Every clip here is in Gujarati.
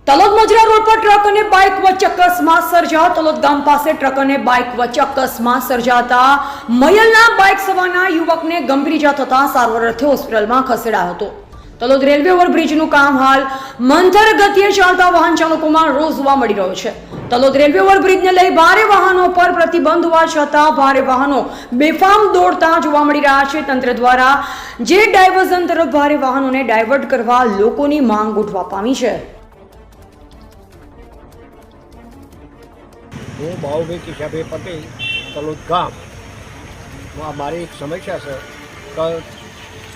તલોદ મજરા રોડ પર ટ્રક અને બાઇક વચ્ચે અકસ્માત સર્જાયો। તલોદ ગામ પાસે ટ્રક અને બાઇક વચ્ચે અકસ્માત સર્જાતા મયલના બાઇક સવારના યુવકને ગંભીર ઇજા થતા સારવાર અર્થે હોસ્પિટલમાં ખસેડાયો હતો। તલોદ રેલવે ઓવરબ્રિજનું કામ હાલ મંથર ગતિએ ચાલતા વાહન ચાલકોમાં રોષ જોવા મળી રહ્યો છે। તલોદ રેલવે ઓવરબ્રિજને લઈ ભારે વાહનો પર પ્રતિબંધ હોવા છતાં ભારે વાહનો બેફામ દોડતા જોવા મળી રહ્યા છે। તંત્ર દ્વારા જે ડાયવર્ઝન તરફ ભારે વાહનોને ડાયવર્ટ કરવા લોકોની માંગ ઉઠવા પામી છે। હું ભાવભાઈ કિશાભાઈ પટેલ તલોદ ગામ મારી એક સમસ્યા છે કે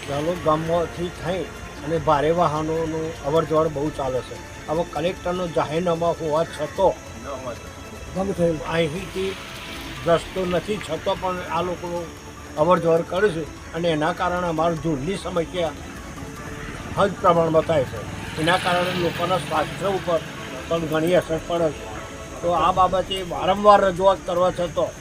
તલોદ ગામમાંથી થઈ અને ભારે વાહનોનું અવર જવર બહુ ચાલે છે। હવે કલેક્ટરનો જાહેરનામા હોવા છતાં અહીંથી રસ્તો નથી છતાં પણ આ લોકો અવર જવર કરે છે અને એના કારણે અમારું ધૂળની સમસ્યા હદ પ્રમાણમાં થાય છે। એના કારણે લોકોના સ્વાસ્થ્ય ઉપર પણ ઘણી અસર પડે છે। તો આ બાબતે વારંવાર રજૂઆત કરવા છતાં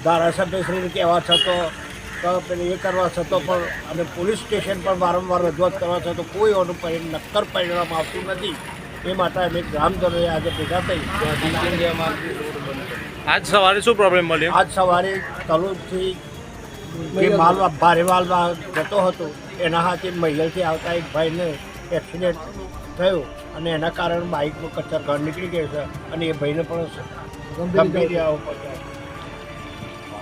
ધારાસભ્યશ્રીને કહેવા છતાં પેલી એ કરવા છતાં પણ અને પોલીસ સ્ટેશન પર વારંવાર રજૂઆત કરવા છતાં કોઈ એનું નક્કર પરિણામ આવતું નથી। એ માટે અમે ગ્રામજનોએ આજે ભેગા થઈ આજ સવારે શું પ્રોબ્લેમ મળ્યો? આજ સવારે તલોદથી જે માલ ભારે માલ જતો હતો એના હાથે મહિલથી આવતા એક ભાઈને એક્સિડન્ટ થયો અને એના કારણે બાઇકનું કચર ઘર નીકળી ગયું છે અને એ ભાઈને પણ ગંભીર